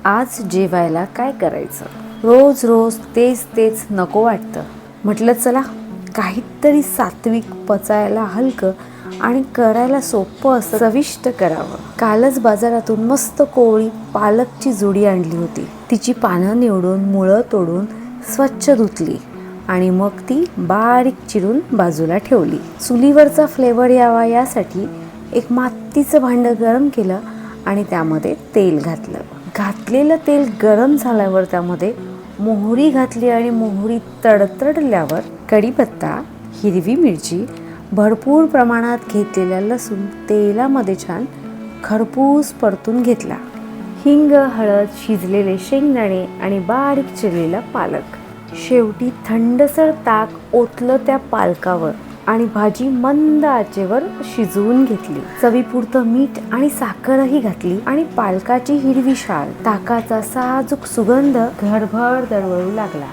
आज जेवायला काय करायचं? रोज रोज तेच तेच नको वाटतं. म्हटलं चला काहीतरी सात्विक, पचायला हलकं आणि करायला सोपं असं चविष्ट करावं. कालच बाजारातून मस्त कोवळी पालकची जुडी आणली होती. तिची पानं निवडून, मुळं तोडून स्वच्छ धुतली आणि मग ती बारीक चिरून बाजूला ठेवली. चुलीवरचा फ्लेवर यावा यासाठी एक मातीचं भांडं गरम केलं आणि त्यामध्ये तेल घातलं. घातलेलं तेल गरम झाल्यावर त्यामध्ये मोहरी घातली आणि मोहरी तडतडल्यावर कढीपत्ता, हिरवी मिरची, भरपूर प्रमाणात घेतलेला लसूण तेलामध्ये छान खरपूस परतून घेतला. हिंग, हळद, शिजलेले शेंगदाणे आणि बारीक चिरलेला पालक. शेवटी थंडसर ताक ओतलं त्या पालकावर आणि भाजी मंद आचेवर शिजवून घेतली. चवीपुरतं मीठ आणि साखरही घातली आणि पालकाची हिरवी शाल, ताकाचा साजूक सुगंध घरभर दरवळू लागला.